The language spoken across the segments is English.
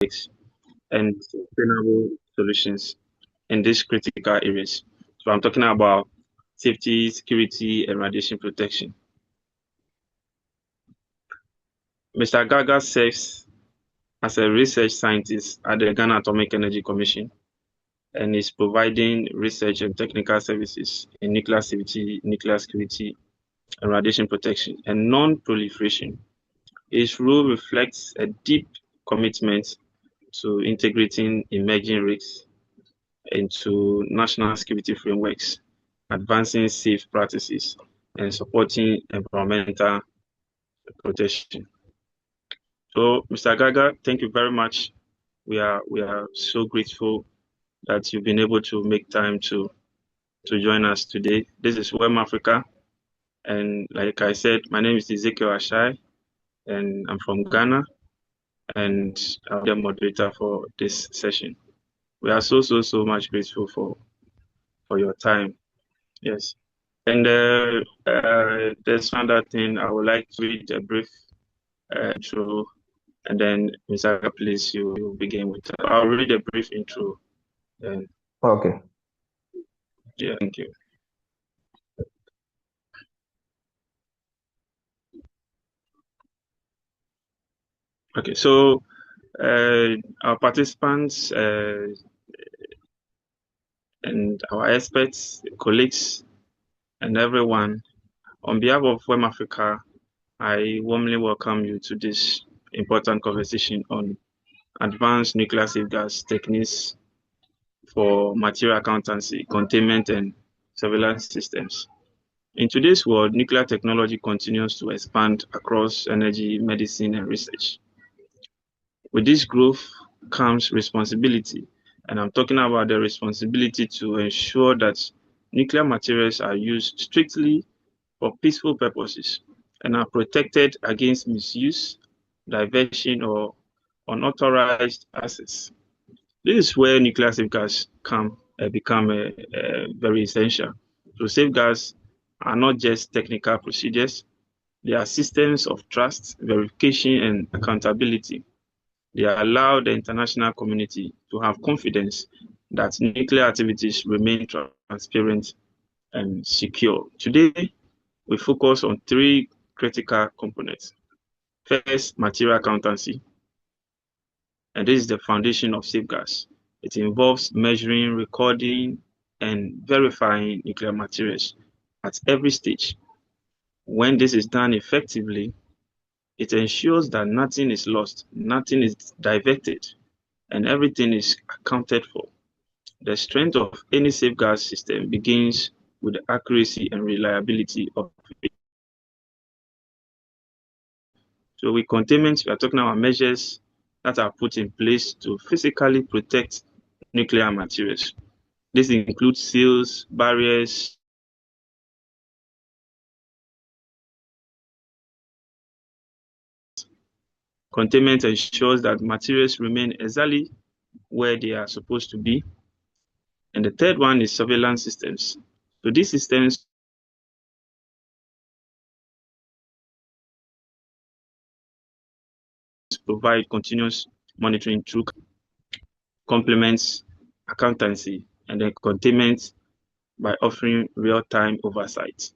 and sustainable solutions in these critical areas. So I'm talking about safety, security, and radiation protection. Mr. Gaga serves as a research scientist at the Ghana Atomic Energy Commission and is providing research and technical services in nuclear safety, nuclear security, and radiation protection and non-proliferation. His role reflects a deep commitment to integrating emerging risks into national security frameworks, advancing safe practices, and supporting environmental protection. So, Mr. Gaga, thank you very much. We are so grateful that you've been able to make time to join us today. This is Wem'Afrika, and like I said, my name is Ezekiel Ashai, and I'm from Ghana, and I'm the moderator for this session. We are so much grateful for your time. Yes. And there's another thing I would like to read a brief intro, and then Mr. Aga, please, you begin with. I'll read a brief intro. And Okay. yeah, thank you. Okay, so our participants and our experts, colleagues, and everyone, on behalf of Wem'Afrika, I warmly welcome you to this important conversation on advanced nuclear safeguards techniques for material accountancy, containment, and surveillance systems. In today's world, nuclear technology continues to expand across energy, medicine, and research. With this growth comes responsibility, and I'm talking about the responsibility to ensure that nuclear materials are used strictly for peaceful purposes and are protected against misuse, diversion, or unauthorized access. This is where nuclear safeguards become very essential. So safeguards are not just technical procedures, they are systems of trust, verification, and accountability. They allow the international community to have confidence that nuclear activities remain transparent and secure. Today, we focus on three critical components. First, material accountancy, and this is the foundation of safeguards. It involves measuring, recording, and verifying nuclear materials at every stage. When this is done effectively, it ensures that nothing is lost, nothing is diverted, and everything is accounted for. The strength of any safeguard system begins with the accuracy and reliability of it. So with containment, we are talking about measures that are put in place to physically protect nuclear materials. This includes seals, barriers, containment ensures that materials remain exactly where they are supposed to be. And the third one is surveillance systems. So these systems provide continuous monitoring through complements accountancy and then containment by offering real-time oversight.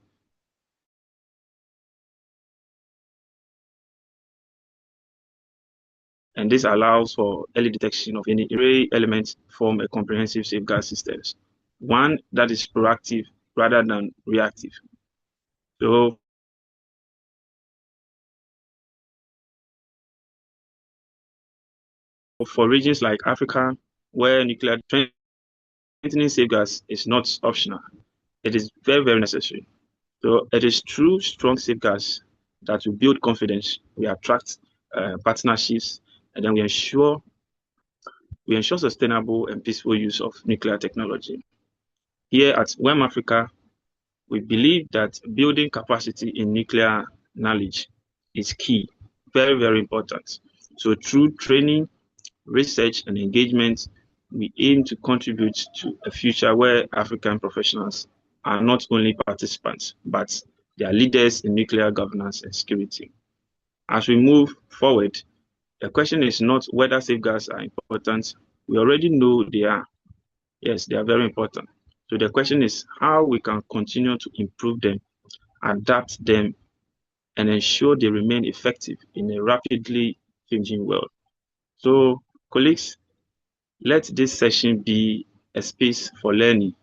And this allows for early detection of any array elements form a comprehensive safeguard systems, one that is proactive rather than reactive. So for regions like Africa, where nuclear strengthening safeguards is not optional, it is very necessary. So it is through strong safeguards that we build confidence, we attract partnerships, and then we ensure sustainable and peaceful use of nuclear technology. Here at Wem'Afrika, we believe that building capacity in nuclear knowledge is key, very important. So through training, research, and engagement, we aim to contribute to a future where African professionals are not only participants, but they are leaders in nuclear governance and security. As we move forward, The question is not whether safeguards are important. We already know they are. Yes, they are very important. So the question is how we can continue to improve them, adapt them, and ensure they remain effective in a rapidly changing world. So, colleagues, let this session be a space for learning,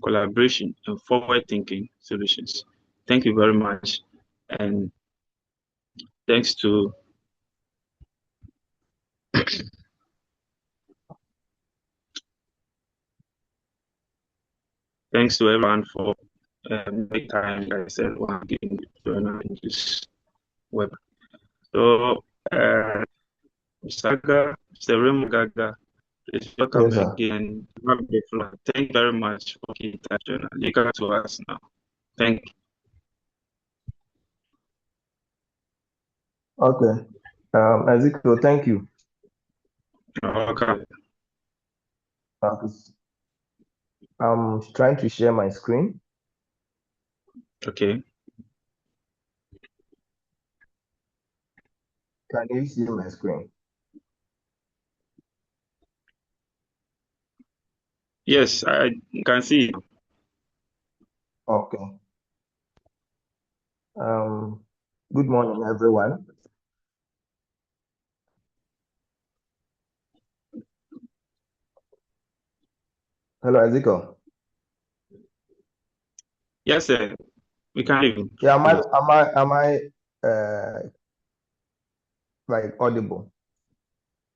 collaboration, and forward-thinking solutions. Thank you very much, and thanks to everyone for making time. Like I said, one getting in this web. So, Mr. Raymond Gaga, please welcome Yes, sir. again. Thank you very much for keeping touch and looking to us now. Thank you. Okay. Ezekiel, thank you. You're welcome. I'm trying to share my screen. Okay. Can you see my screen? Yes, I can see. Okay. Good morning, everyone. Hello, Ezekiel. Yes, sir. We can hear you. Yeah, am I like audible?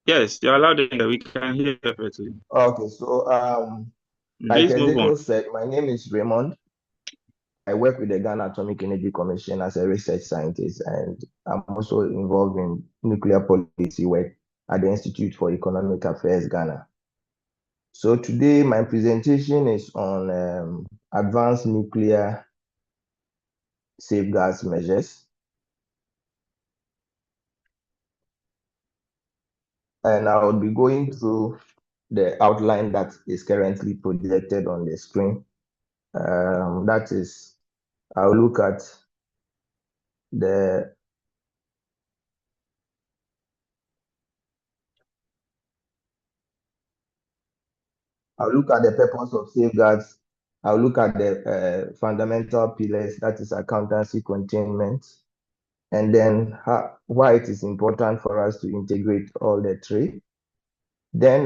Yes, you're allowed in there. We can hear you perfectly. Okay, so like Please move on. Ezekiel said, my name is Raymond. I work with the Ghana Atomic Energy Commission as a research scientist, and I'm also involved in nuclear policy work at the Institute for Economic Affairs, Ghana. So today my presentation is on advanced nuclear safeguards measures. And I will be going through the outline that is currently projected on the screen. That is, I'll look at the purpose of safeguards. I'll look at the fundamental pillars, that is accountancy, containment, and then why it is important for us to integrate all the three. Then,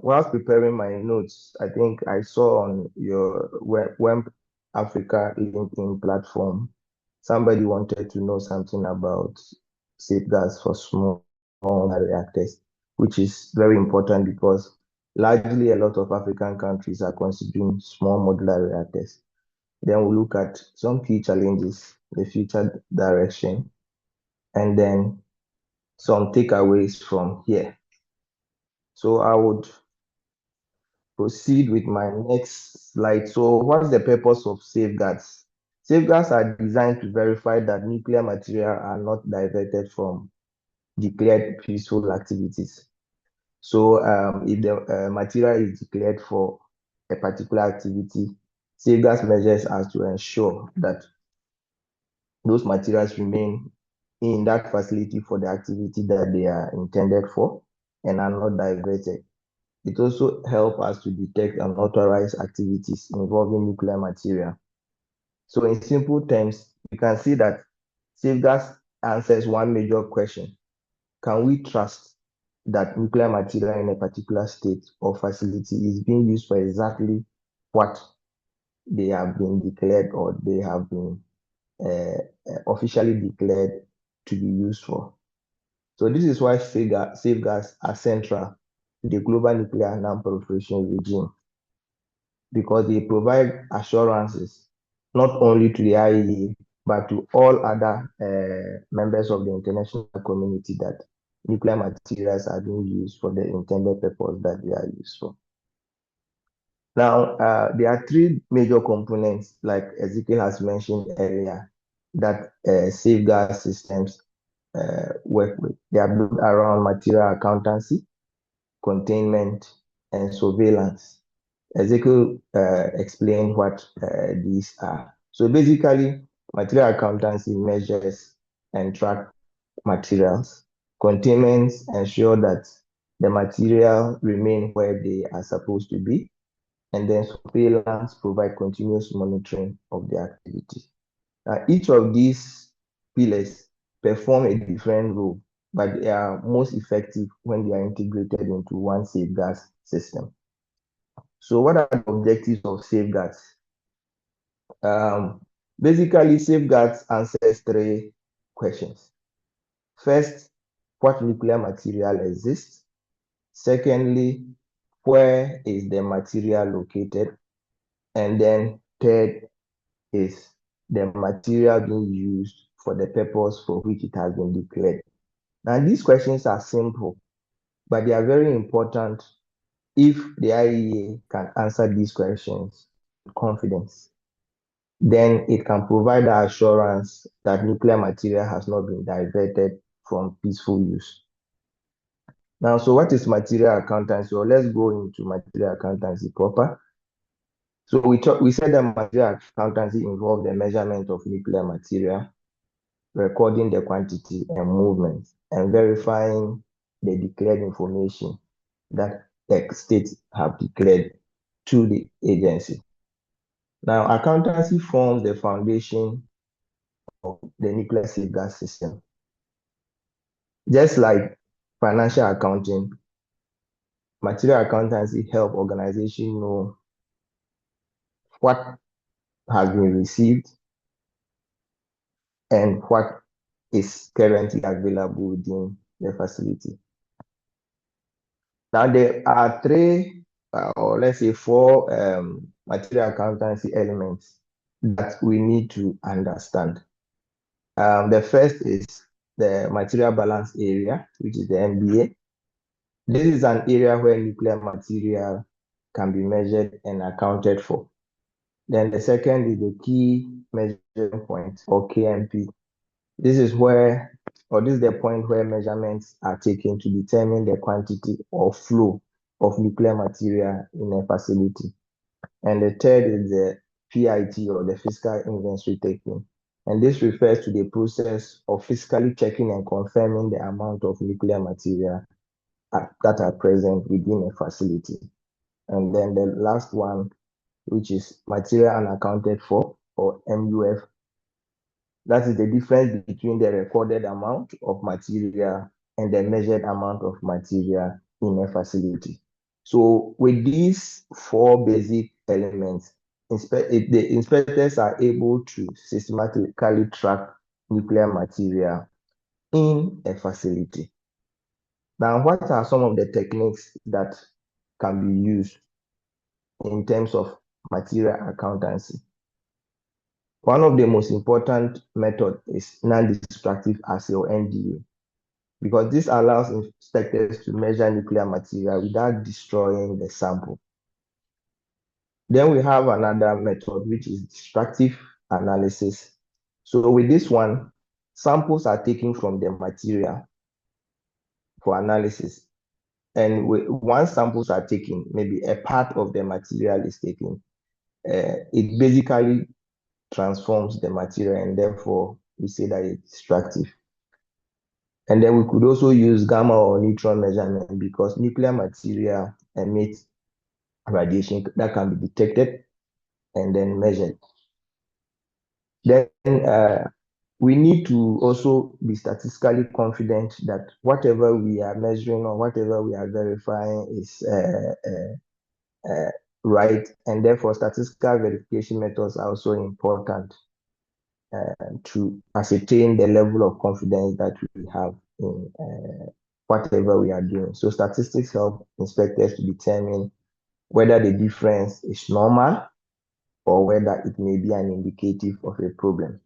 whilst preparing my notes, I think I saw on your Wem'Afrika LinkedIn platform, somebody wanted to know something about safeguards for small reactors, which is very important because largely a lot of African countries are considering small modular reactors. Then we'll look at some key challenges, the future direction, and then some takeaways from here. So I would proceed with my next slide. So what's the purpose of safeguards? Safeguards are designed to verify that nuclear material are not diverted from declared peaceful activities. So if the material is declared for a particular activity, safeguards measures are to ensure that those materials remain in that facility for the activity that they are intended for and are not diverted. It also helps us to detect unauthorized activities involving nuclear material. So in simple terms, you can see that safeguards answers one major question. Can we trust that nuclear material in a particular state or facility is being used for exactly what they have been declared or they have been officially declared to be used for? So this is why safeguards are central to the global nuclear non-proliferation regime, because they provide assurances not only to the IAEA but to all other members of the international community that nuclear materials are being used for the intended purpose that they are used for. Now, there are three major components, like Ezekiel has mentioned earlier, that safeguard systems work with. They are built around material accountancy, containment, and surveillance. Ezekiel explained what these are. So basically, material accountancy measures and track materials. Containment ensure that the material remain where they are supposed to be. And then surveillance provide continuous monitoring of the activity. Now, each of these pillars perform a different role, but they are most effective when they are integrated into one safeguard system. So what are the objectives of safeguards? Basically, safeguards answers three questions. First, what nuclear material exists? Secondly, where is the material located? And then third is the material being used for the purpose for which it has been declared. Now, these questions are simple, but they are very important if the IEA can answer these questions with confidence. Then it can provide the assurance that nuclear material has not been diverted from peaceful use. Now, so what is material accountancy? So let's go into material accountancy proper. So we said that material accountancy involves the measurement of nuclear material, recording the quantity and movement, and verifying the declared information that the states have declared to the agency. Now, accountancy forms the foundation of the nuclear safeguard system. Just like financial accounting, material accountancy help organizations know what has been received and what is currently available within the facility. Now, there are three, or let's say four material accountancy elements that we need to understand. The first is the material balance area, which is the MBA. This is an area where nuclear material can be measured and accounted for. Then the second is the key measuring point, or KMP. This is where, or this is the point where measurements are taken to determine the quantity or flow of nuclear material in a facility. And the third is the PIT, or the physical inventory taking. And this refers to the process of physically checking and confirming the amount of nuclear material that are present within a facility. And then the last one, which is material unaccounted for, or MUF. That is the difference between the recorded amount of material and the measured amount of material in a facility. So with these four basic elements, the inspectors are able to systematically track nuclear material in a facility. Now, what are some of the techniques that can be used in terms of material accountancy? One of the most important methods is non-destructive assay, or NDA, because this allows inspectors to measure nuclear material without destroying the sample. Then we have another method, which is destructive analysis. So with this one, samples are taken from the material for analysis. And once samples are taken, maybe a part of the material is taken, it basically transforms the material, and therefore we say that it's destructive. And then we could also use gamma or neutron measurement, because nuclear material emits radiation that can be detected and then measured. Then we need to also be statistically confident that whatever we are measuring or whatever we are verifying is right, and therefore statistical verification methods are also important to ascertain the level of confidence that we have in whatever we are doing. So statistics help inspectors to determine whether the difference is normal or whether it may be an indicative of a problem.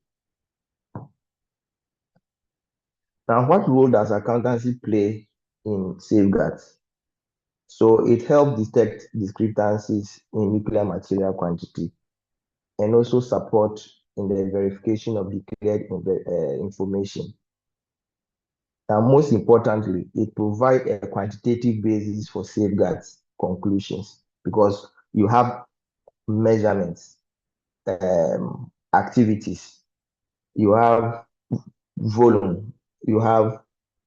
Now, what role does accountancy play in safeguards? So it helps detect discrepancies in nuclear material quantity, and also support in the verification of declared information. Now, most importantly, it provides a quantitative basis for safeguards conclusions, because you have measurements, activities, you have volume, you have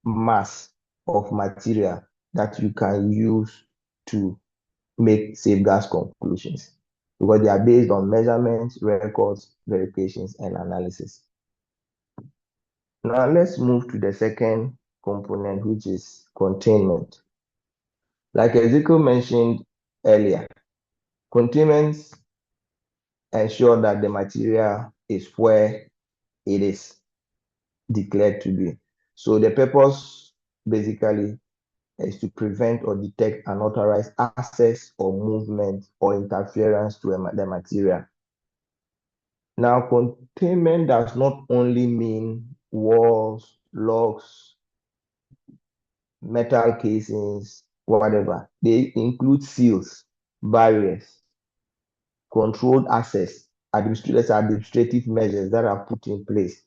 mass of material that you can use to make safeguards conclusions, because they are based on measurements, records, verifications, and analysis. Now let's move to the second component, which is containment. Like Ezekiel mentioned earlier, containment ensure that the material is where it is declared to be. So the purpose basically is to prevent or detect unauthorized access or movement or interference to the material. Now, containment does not only mean walls, locks, metal casings, whatever. They include seals, barriers, controlled access, administrative measures that are put in place,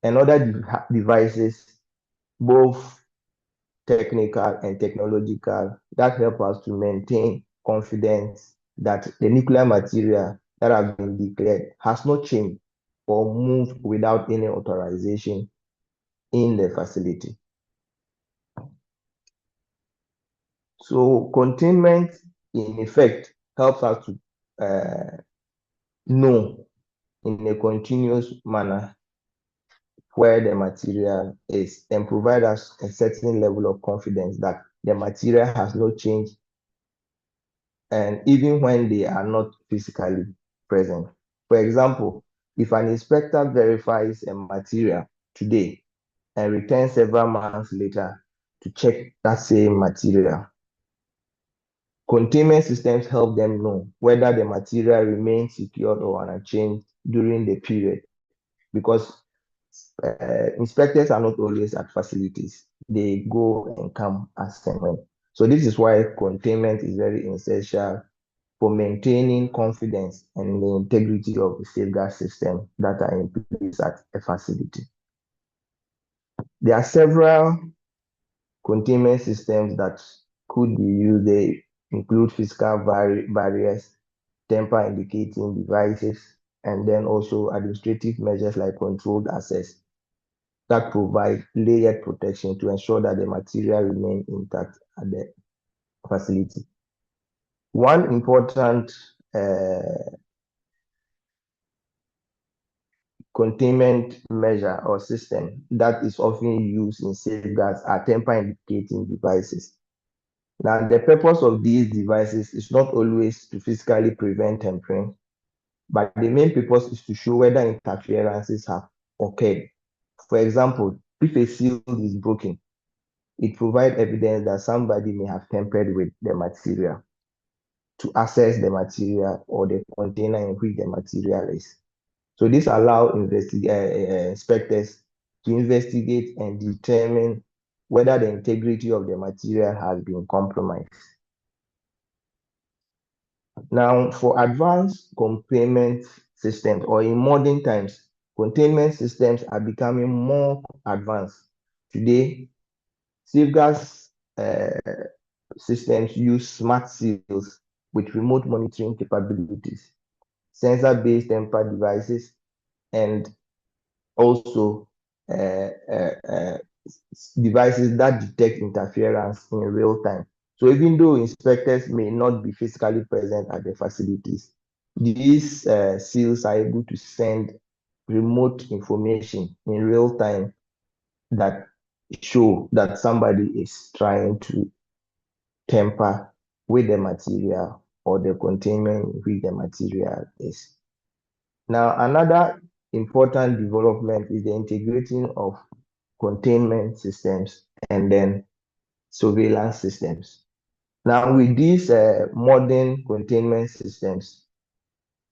and other devices, both technical and technological, that help us to maintain confidence that the nuclear material that has been declared has not changed or moved without any authorization in the facility. So containment, in effect, helps us to know in a continuous manner where the material is and provide us a certain level of confidence that the material has not changed, and even when they are not physically present. For example, if an inspector verifies a material today and returns several months later to check that same material, containment systems help them know whether the material remains secured or unchanged during the period, because inspectors are not always at facilities. They go and come as and when. So this is why containment is very essential for maintaining confidence and the integrity of the safeguard system that are in place at a facility. There are several containment systems that could be used. They include physical barriers, temper indicating devices, and then also administrative measures like controlled access that provide layered protection to ensure that the material remain intact at the facility. One important containment measure or system that is often used in safeguards are temper indicating devices. Now, the purpose of these devices is not always to physically prevent tampering, but the main purpose is to show whether interferences have occurred. For example, if a seal is broken, it provides evidence that somebody may have tampered with the material to access the material or the container in which the material is. So this allows inspectors to investigate and determine whether the integrity of the material has been compromised. Now, for advanced containment systems, or in modern times, containment systems are becoming more advanced. Today, safeguards systems use smart seals with remote monitoring capabilities, sensor-based temper devices, and also devices that detect interference in real time. So even though inspectors may not be physically present at the facilities, these seals are able to send remote information in real time that show that somebody is trying to tamper with the material or the containment in which the material is. Now, another important development is the integrating of containment systems and then surveillance systems. Now, with these modern containment systems,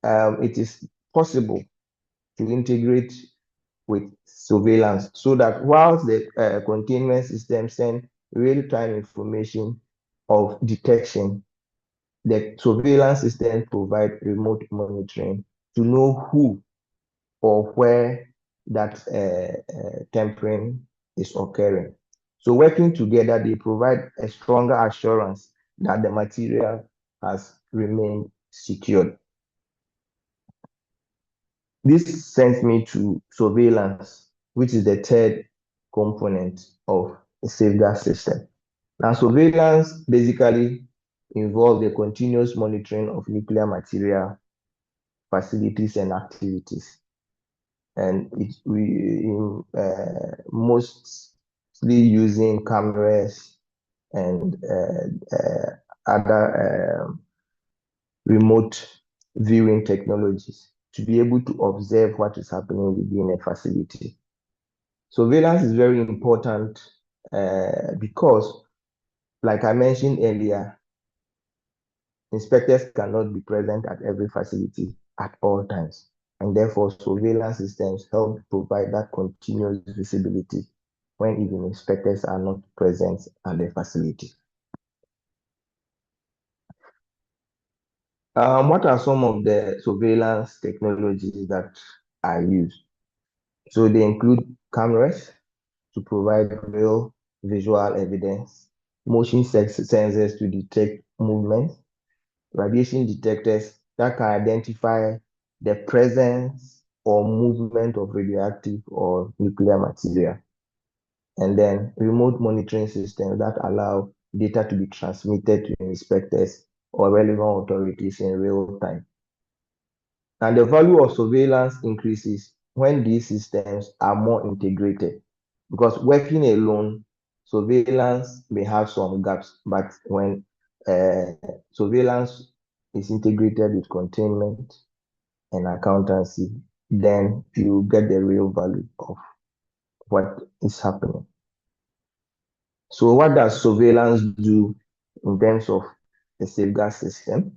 it is possible to integrate with surveillance so that whilst the containment system send real-time information of detection, the surveillance system provide remote monitoring to know who or where that tampering is occurring. So working together, they provide a stronger assurance that the material has remained secured. This sends me to surveillance, which is the third component of a safeguard system. Now, surveillance basically involves the continuous monitoring of nuclear material facilities and activities. And mostly using cameras and other remote viewing technologies to be able to observe what is happening within a facility. Surveillance is very important because, like I mentioned earlier, inspectors cannot be present at every facility at all times, and therefore surveillance systems help provide that continuous visibility when even inspectors are not present at the facility. What are some of the surveillance technologies that are used? So they include cameras to provide real visual evidence, motion sensors to detect movement, radiation detectors that can identify the presence or movement of radioactive or nuclear material, and then remote monitoring systems that allow data to be transmitted to inspectors or relevant authorities in real time. And the value of surveillance increases when these systems are more integrated, because working alone, surveillance may have some gaps, but when uh, surveillance is integrated with containment and accountancy, then you get the real value of what is happening. So what does surveillance do in terms of the safeguard system?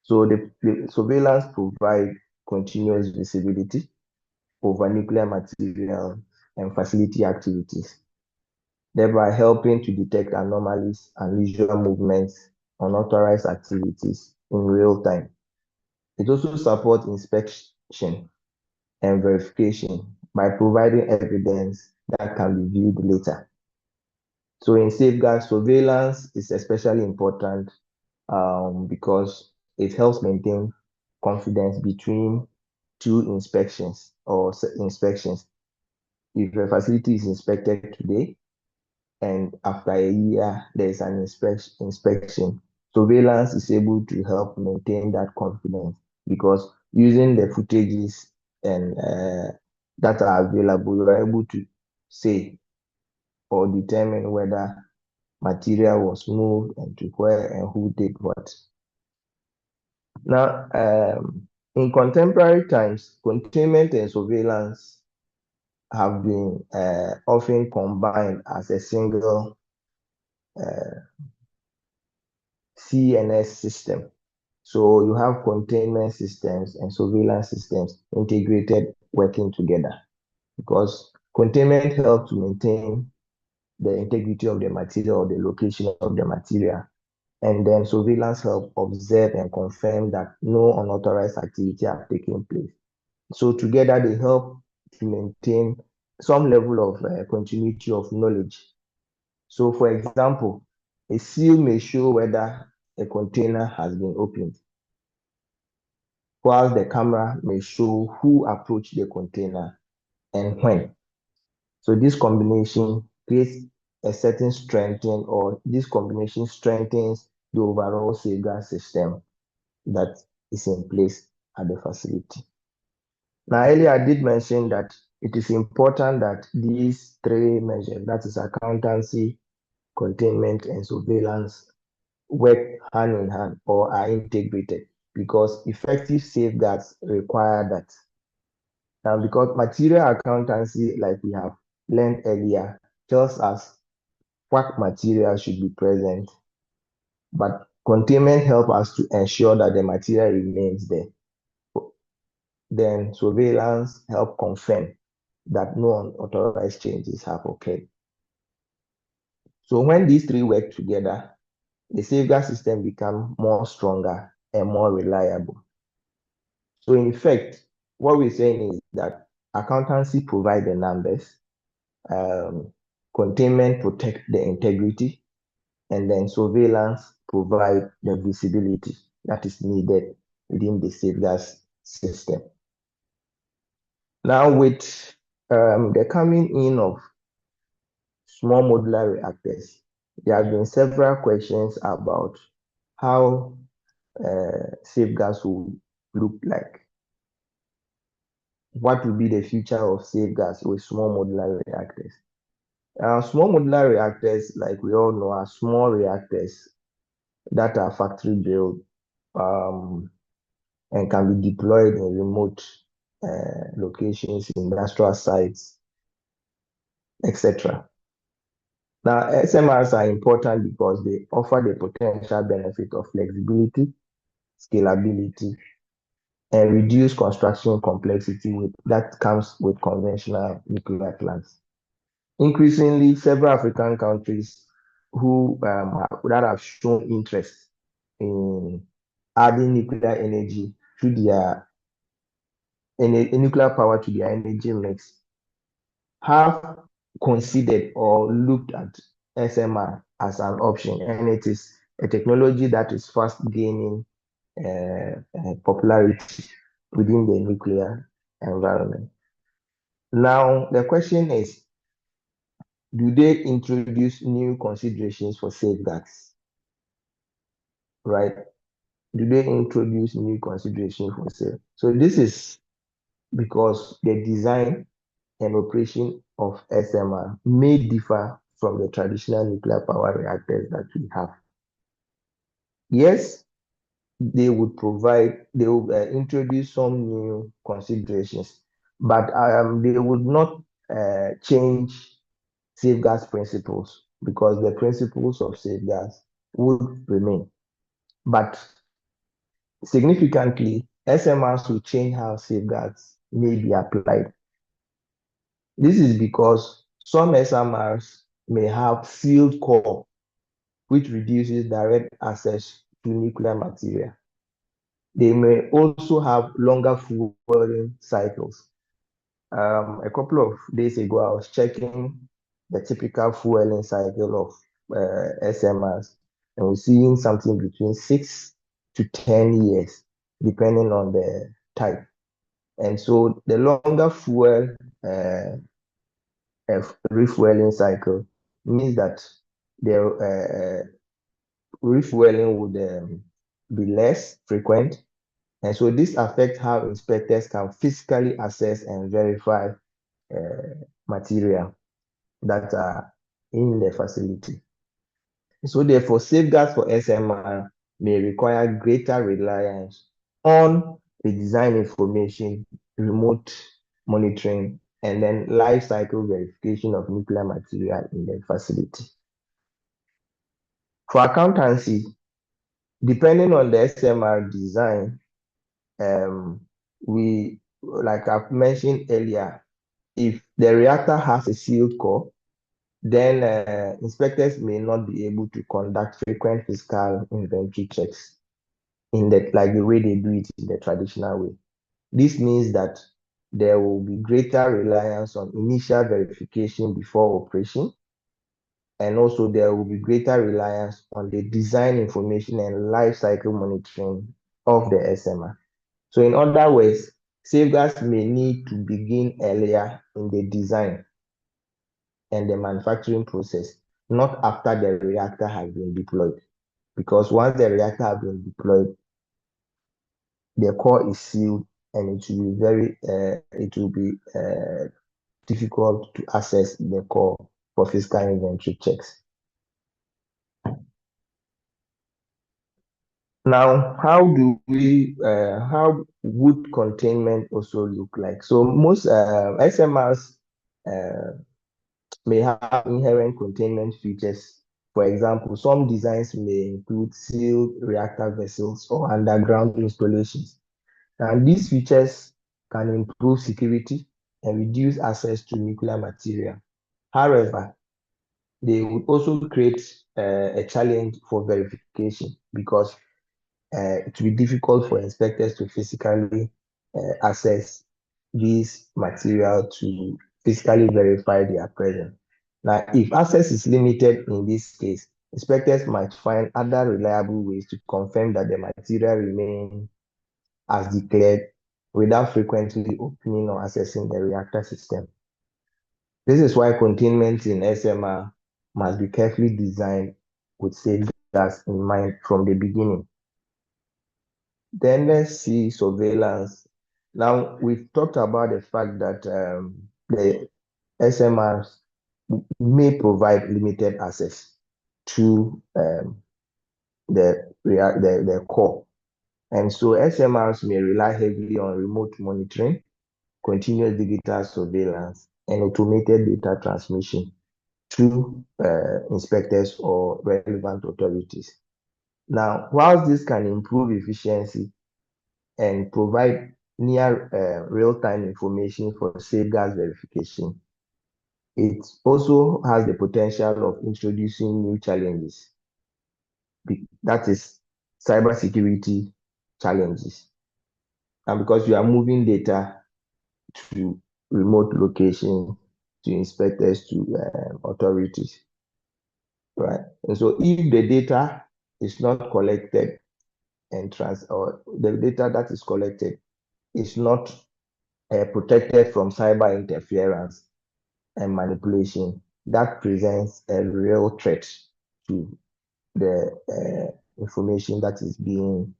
So the surveillance provide continuous visibility over nuclear material and facility activities, thereby helping to detect anomalies, unusual movements, unauthorized activities in real time. It also supports inspection and verification by providing evidence that can be viewed later. So in safeguard, surveillance is especially important because it helps maintain confidence between two inspections or inspections. If a facility is inspected today and after a year there's an inspection, surveillance is able to help maintain that confidence, because using the footages and that are available, you are able to say or determine whether material was moved and to where and who did what. Now, in contemporary times, containment and surveillance have been often combined as a single CNS system. So you have containment systems and surveillance systems integrated working together, because containment helps to maintain the integrity of the material or the location of the material. And then surveillance help observe and confirm that no unauthorized activity have taken place. So together they help to maintain some level of continuity of knowledge. So for example, a seal may show whether a container has been opened, while the camera may show who approached the container and when. So this combination creates a certain strengthening, or this combination strengthens the overall safeguard system that is in place at the facility. Now, earlier I did mention that it is important that these three measures, that is accountancy, containment, and surveillance, work hand in hand or are integrated, because effective safeguards require that. Now, because material accountancy, like we have learned earlier, tells us what material should be present, but containment helps us to ensure that the material remains there. Then surveillance help confirm that no unauthorized changes have occurred. So when these three work together, the safeguard system becomes more stronger and more reliable. So in effect, what we're saying is that accountancy provide the numbers, containment protect the integrity, and then surveillance provide the visibility that is needed within the safeguard system. Now with the coming in of small modular reactors. There have been several questions about how safeguards will look like. What will be the future of safeguards with small modular reactors? Small modular reactors, like we all know, are small reactors that are factory built um, and can be deployed in remote locations, industrial sites, etc. Now, SMRs are important because they offer the potential benefit of flexibility, scalability, and reduced construction complexity that comes with conventional nuclear plants. Increasingly, several African countries that have shown interest in adding nuclear energy to their nuclear power to their energy mix have considered or looked at SMR as an option, and it is a technology that is fast gaining popularity within the nuclear environment. Now, the question is, do they introduce new considerations for safeguards? Right? Do they introduce new considerations for safeguards? So this is because the design and operation of SMR may differ from the traditional nuclear power reactors that we have. Yes, they will introduce some new considerations, but they would not change safeguards principles because the principles of safeguards would remain. But significantly, SMRs will change how safeguards may be applied. This is because some SMRs may have sealed core, which reduces direct access to nuclear material. They may also have longer fueling cycles. A couple of days ago, I was checking the typical fueling cycle of SMRs, and we're seeing something between 6 to 10 years, depending on the type. And so the longer fuel refueling cycle means that the refueling would be less frequent. And so this affects how inspectors can physically assess and verify material that are in the facility. So therefore, safeguards for SMR may require greater reliance on the design information, remote monitoring, and then life cycle verification of nuclear material in the facility. For accountancy, depending on the SMR design, like I've mentioned earlier, if the reactor has a sealed core, then inspectors may not be able to conduct frequent physical inventory checks like the way they do it in the traditional way. This means that there will be greater reliance on initial verification before operation, and also there will be greater reliance on the design information and life cycle monitoring of the SMR. So in other words, safeguards may need to begin earlier in the design and the manufacturing process, not after the reactor has been deployed. Because once the reactor has been deployed, the core is sealed and it will be difficult to access the core for physical inventory checks. Now, how would containment also look like? So most SMRs may have inherent containment features. For example, some designs may include sealed reactor vessels or underground installations. And these features can improve security and reduce access to nuclear material. However, they would also create a challenge for verification because it will be difficult for inspectors to physically access these material to physically verify their presence. Now, if access is limited in this case, inspectors might find other reliable ways to confirm that the material remains as declared without frequently opening or accessing the reactor system. This is why containment in SMR must be carefully designed with safeguards in mind from the beginning. Then let's see surveillance. Now, we've talked about the fact that the SMRs may provide limited access to the core. And so SMRs may rely heavily on remote monitoring, continuous digital surveillance, and automated data transmission to inspectors or relevant authorities. Now, whilst this can improve efficiency and provide near real-time information for safeguards verification, it also has the potential of introducing new challenges. That is cybersecurity challenges. And because you are moving data to remote locations, to inspectors, to authorities, right? And so if the data is not collected or the data that is collected is not protected from cyber interference and manipulation, that presents a real threat to the information that is being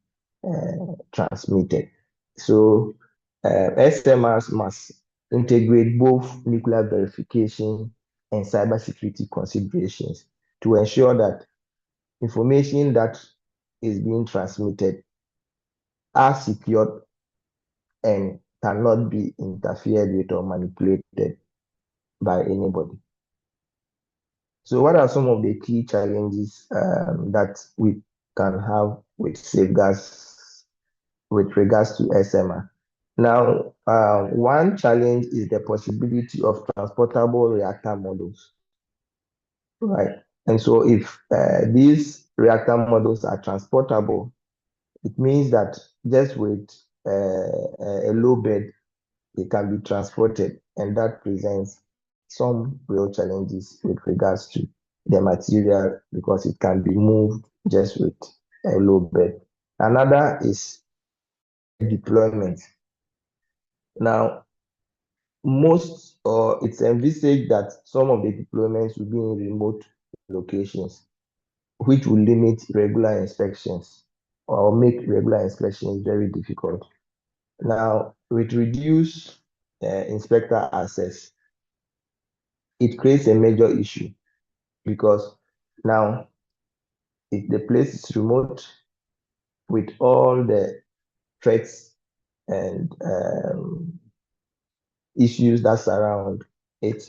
transmitted. So SMRs must integrate both nuclear verification and cybersecurity considerations to ensure that information that is being transmitted are secured and cannot be interfered with or manipulated by anybody. So what are some of the key challenges that we can have with safeguards with regards to SMR? Now, one challenge is the possibility of transportable reactor models, right? And so if these reactor models are transportable, it means that just with a low bed, it can be transported, and that presents some real challenges with regards to the material because it can be moved just with a low bed. Another is deployment. Now, most or it's envisaged that some of the deployments will be in remote locations, which will limit regular inspections or make regular inspections very difficult. Now, with reduced inspector access, it creates a major issue because now if the place is remote with all the threats and issues that surround it,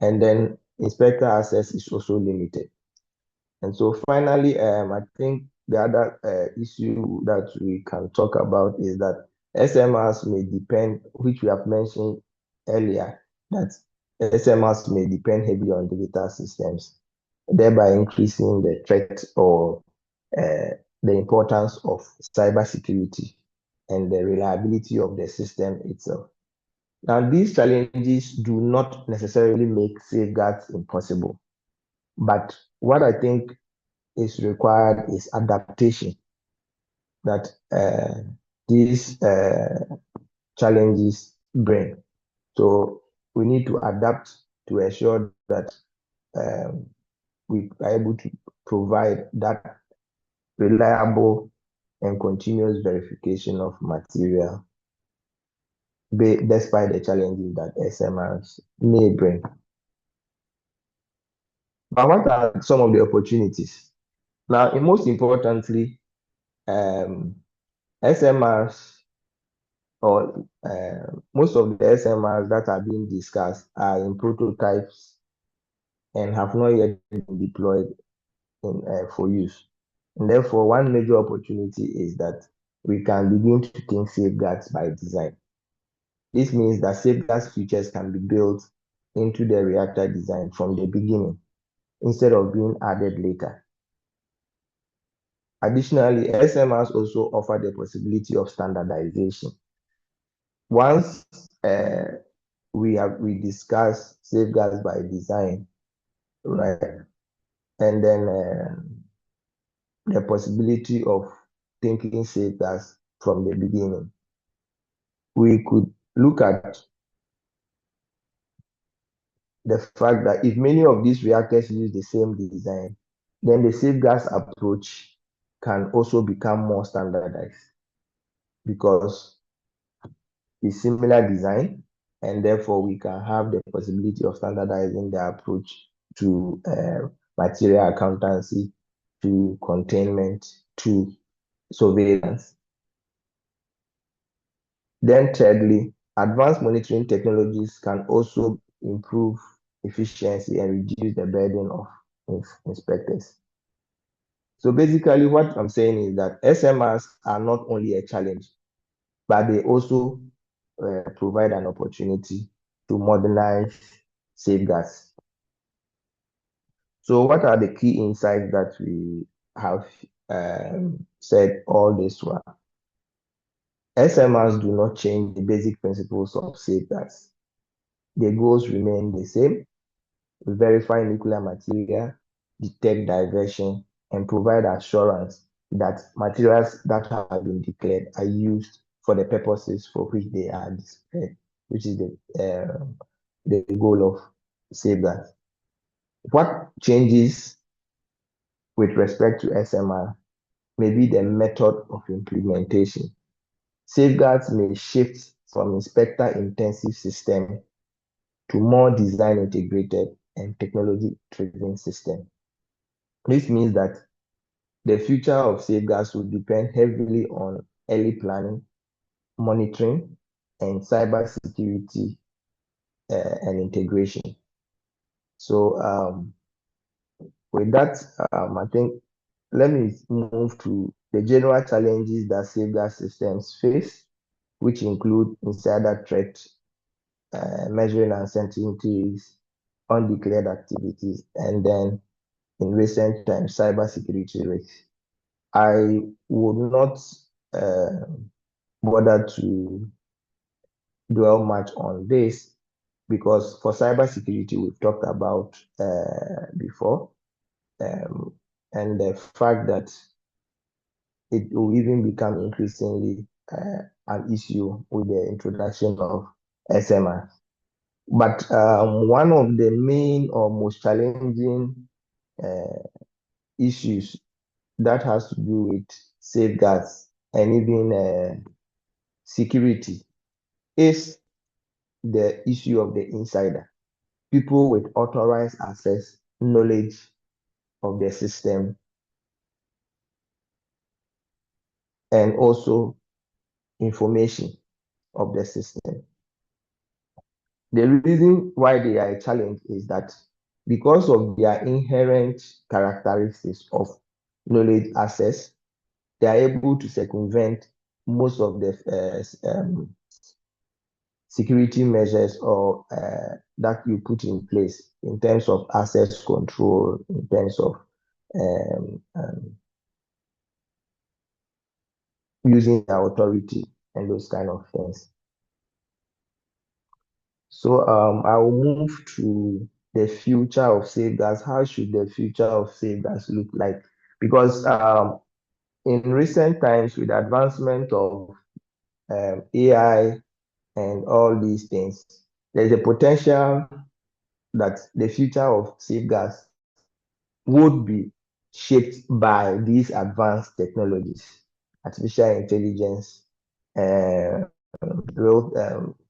and then inspector access is also limited. And so finally, I think the other issue that we can talk about is that SMRs may depend, which we have mentioned earlier, that SMRs may depend heavily on digital systems, thereby increasing the threat or the importance of cybersecurity and the reliability of the system itself. Now, these challenges do not necessarily make safeguards impossible, but what I think is required is adaptation that these challenges bring. So we need to adapt to ensure that we are able to provide that reliable and continuous verification of material despite the challenges that SMRs may bring. But what are some of the opportunities? Now, most importantly, SMRs or most of the SMRs that are being discussed are in prototypes and have not yet been deployed for use. And therefore, one major opportunity is that we can begin to think safeguards by design. This means that safeguards features can be built into the reactor design from the beginning instead of being added later. Additionally, SMRs also offer the possibility of standardization. Once we discuss safeguards by design, right, and then the possibility of thinking safeguards from the beginning, we could look at the fact that if many of these reactors use the same design, then the safeguards approach can also become more standardized because it's similar design, and therefore we can have the possibility of standardizing the approach to material accountancy, to containment, to surveillance. Then thirdly, advanced monitoring technologies can also improve efficiency and reduce the burden of inspectors. So basically what I'm saying is that SMRs are not only a challenge, but they also provide an opportunity to modernize safeguards. So what are the key insights that we have said all this while? SMRs do not change the basic principles of safeguards. The goals remain the same: verify nuclear material, detect diversion, and provide assurance that materials that have been declared are used for the purposes for which they are declared, which is the goal of safeguards. What changes with respect to SMR may be the method of implementation. Safeguards may shift from inspector-intensive system to more design integrated and technology-driven system. This means that the future of safeguards will depend heavily on early planning, monitoring, and cybersecurity and integration. So with that, I think let me move to the general challenges that safeguard systems face, which include insider threat, measuring uncertainties, undeclared activities, and then in recent times, cybersecurity risks. I would not bother to dwell much on this because for cybersecurity, we've talked about before, um, and the fact that it will even become increasingly an issue with the introduction of SMR. But one of the main or most challenging issues that has to do with safeguards and even security is the issue of the insider. People with authorized access, knowledge of the system, and also information of the system. The reason why they are a challenge is that because of their inherent characteristics of knowledge access, they are able to circumvent most of the security measures or that you put in place in terms of access control, in terms of using their authority and those kind of things. So I will move to the future of safeguards. How should the future of safeguards look like? Because in recent times, with the advancement of AI and all these things, there's a potential that the future of safeguards would be shaped by these advanced technologies, artificial intelligence, real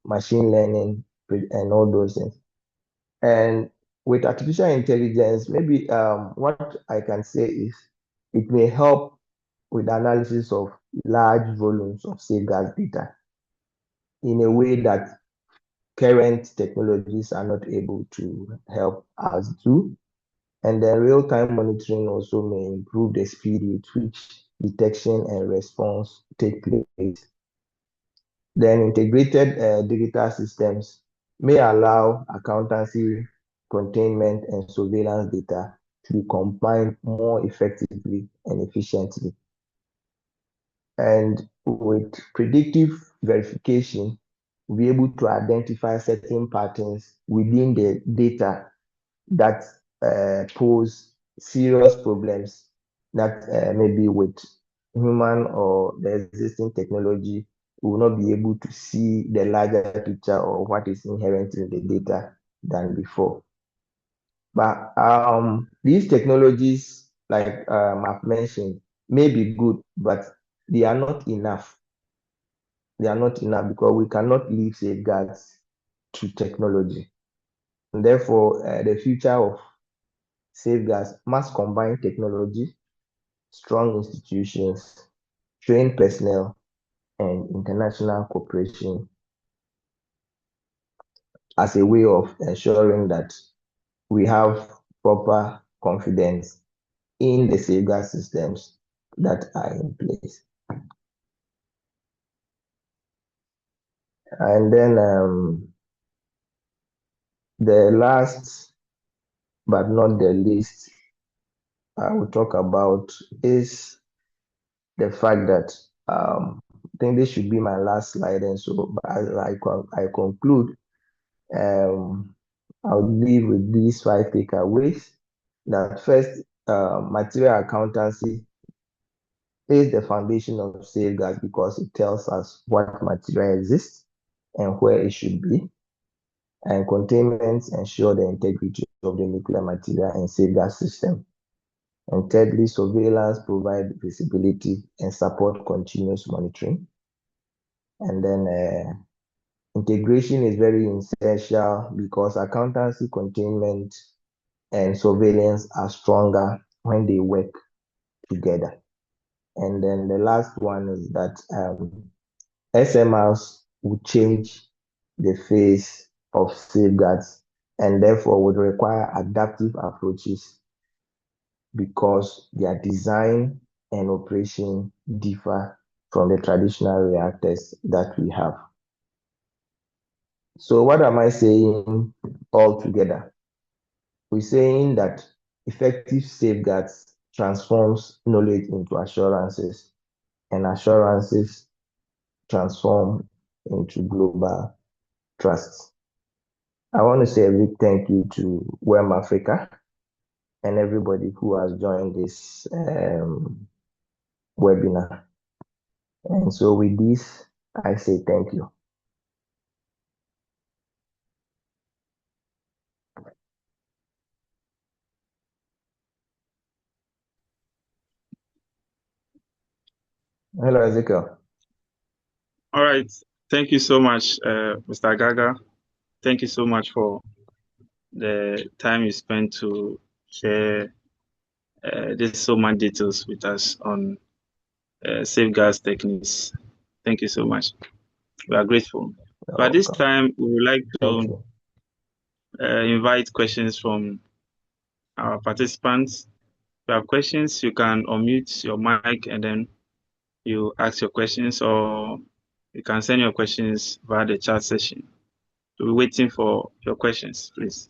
machine learning, and all those things. And with artificial intelligence, maybe what I can say is it may help with analysis of large volumes of safeguard data in a way that current technologies are not able to help us do. And then real-time monitoring also may improve the speed with which detection and response take place. Then integrated digital systems may allow accountancy, containment, and surveillance data to be combined more effectively and efficiently. And with predictive verification, we'll be able to identify certain patterns within the data that pose serious problems that maybe with human or the existing technology, we will not be able to see the larger picture or what is inherent in the data than before. But these technologies, like I've mentioned, may be good, but they are not enough. They are not enough because we cannot leave safeguards to technology. And therefore, the future of safeguards must combine technology, strong institutions, trained personnel, and international cooperation as a way of ensuring that we have proper confidence in the safeguard systems that are in place. And then the last but not the least I will talk about is the fact that I think this should be my last slide. And so as I conclude, I'll leave with these five takeaways. That first, material accountancy is the foundation of safeguards because it tells us what material exists and where it should be. And containment ensure the integrity of the nuclear material and safeguard system. And thirdly, surveillance provide visibility and support continuous monitoring. And then integration is very essential because accountancy, containment, and surveillance are stronger when they work together. And then the last one is that SMRs will change the face of safeguards and therefore would require adaptive approaches because their design and operation differ from the traditional reactors that we have. So what am I saying altogether? We're saying that effective safeguards transforms knowledge into assurances, and assurances transform into global trust. I want to say a big thank you to Wem'Afrika and everybody who has joined this webinar. And so with this, I say thank you. Hello, Ezekiel. All right. Thank you so much, Mr. Gaga. Thank you so much for the time you spent to share this so much details with us on safeguards techniques. Thank you so much. We are grateful. You're But this welcome. time, we would like Thank to you. invite questions from our participants. If you have questions, you can unmute your mic and then you ask your questions, or you can send your questions via the chat session. We're waiting for your questions, please.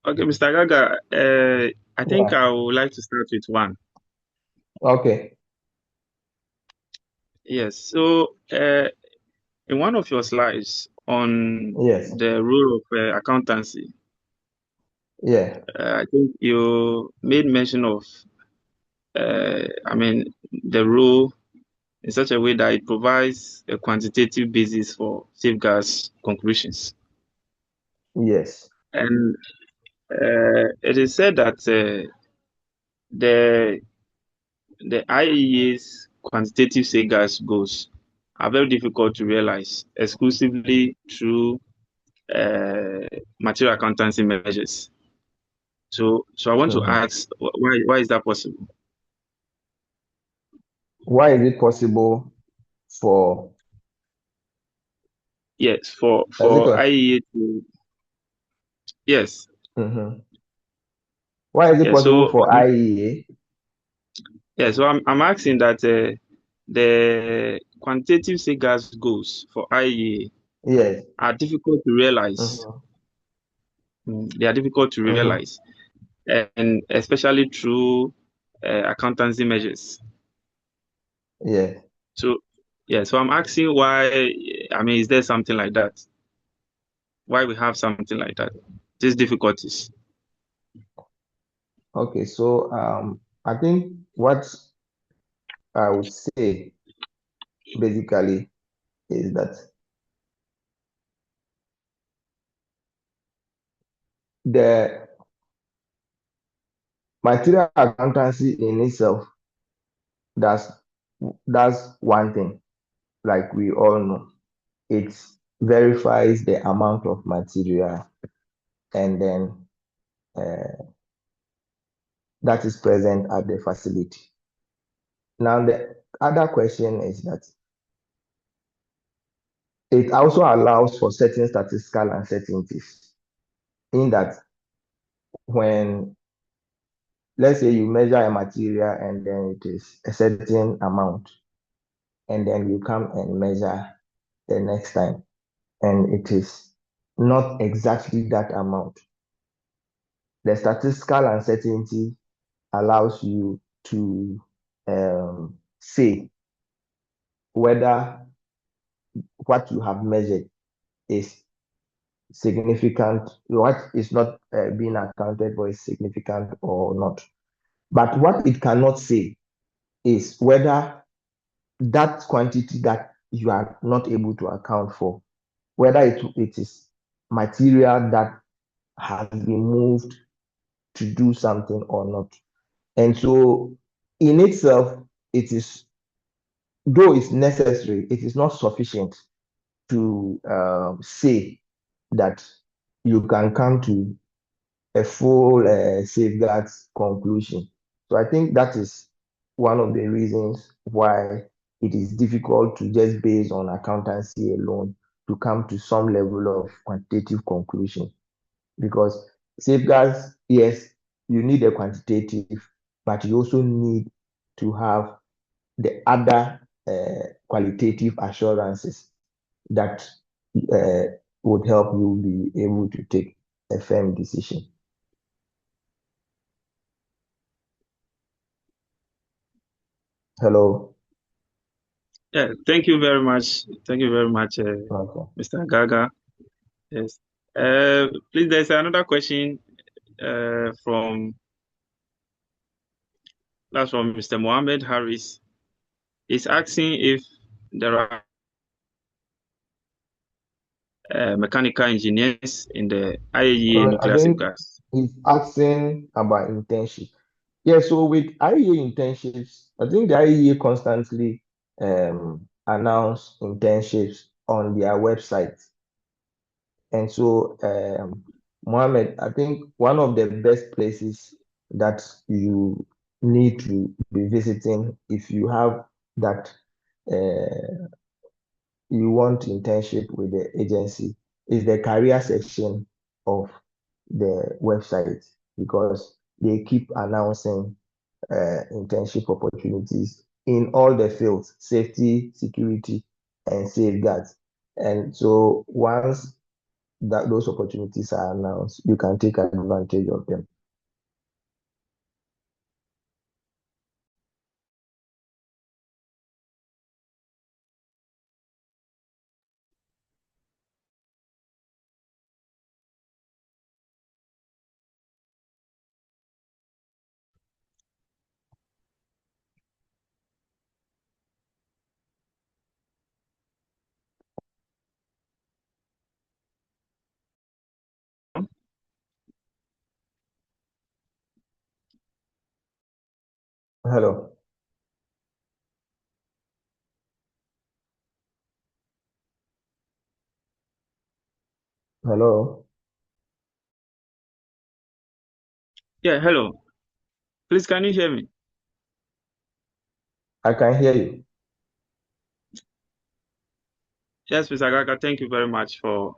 Okay, Mr. Gaga, I think Yeah. I would like to start with one. Okay. Yes. So, in one of your slides on Yes. the role of accountancy, Yeah. I think you made mention of, the role in such a way that it provides a quantitative basis for safeguards conclusions. Yes. And it is said that the IEA's quantitative safeguards goals are very difficult to realize exclusively through material accountancy measures. So I want to Mhm. ask, why is that possible? Why is it possible for Yes, for Ezekiel? IEA to, yes, Mhm. Why is it yeah. possible So for IEA? yeah, so I'm asking that the quantitative safeguards goals for Yes. IEA are difficult to realize. Mhm. They are difficult to Mhm. realize, and especially through accountancy measures. Yes. So yeah, so I'm asking why. I mean, is there something like that? why we have something like that, these difficulties. Okay, so I think what I would say basically is that the material accountancy in itself does does one thing, like we all know. It verifies the amount of material and then that is present at the facility. Now, the other question is that it also allows for certain statistical uncertainties in that when, let's say, you measure a material and then it is a certain amount, and then you come and measure the next time, and it is not exactly that amount. The statistical uncertainty allows you to say whether what you have measured is significant, what is not being accounted for is significant or not. But what it cannot say is whether that quantity that you are not able to account for, whether it is material that has been moved to do something or not. And so, in itself, it is, though it's necessary, it is not sufficient to say that you can come to a full safeguards conclusion. So I think that is one of the reasons why it is difficult to just base on accountancy alone to come to some level of quantitative conclusion. Because safeguards, yes, you need a quantitative, but you also need to have the other qualitative assurances that uh, would help you be able to take a firm decision. Hello. Yeah, thank you very much. Thank you very much, Okay. Mr. Gaga. Yes. Please, there's another question from that's from Mr. Mohammed Harris. He's asking if there are mechanical engineers in the IAEA I nuclear think safeguards. he's asking about internship. Yeah, so with IEA internships, I think the IEA constantly announce internships on their website. And so, Mohammed, I think one of the best places that you need to be visiting if you have that uh, you want internship with the agency is the career section of the website because they keep announcing internship opportunities in all the fields, safety, security, and safeguards. And so once that those opportunities are announced, you can take advantage of them. Hello. Hello. Yeah, hello. Please, can you hear me? I can hear you. Yes, Mr. Gaga, thank you very much for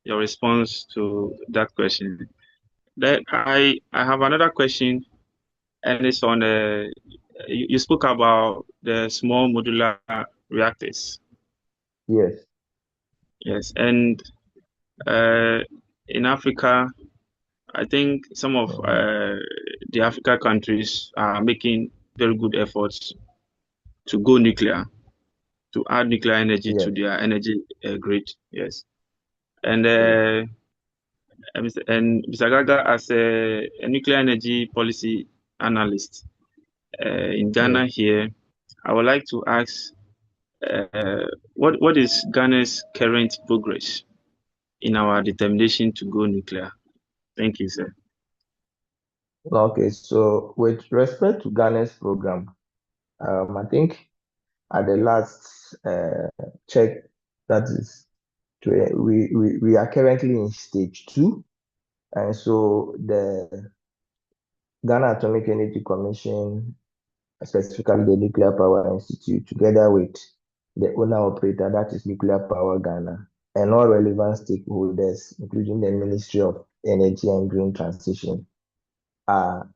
your response to that question. Then I have another question, and it's on you spoke about the small modular reactors. Yes. Yes, and uh, in Africa, I think some of Mhm. the Africa countries are making very good efforts to go nuclear, to add nuclear energy to Yes. their energy grid. Yes. And Mr. Gaga, as a nuclear energy policy analyst in Yes. Ghana here, I would like to ask, what is Ghana's current progress in our determination to go nuclear? Thank you, sir. Okay, so with respect to Ghana's program, I think at the last check, that is, we are currently in stage 2, and so the Ghana Atomic Energy Commission, specifically the Nuclear Power Institute, together with the owner operator, that is Nuclear Power Ghana, and all relevant stakeholders, including the Ministry of Energy and Green Transition, are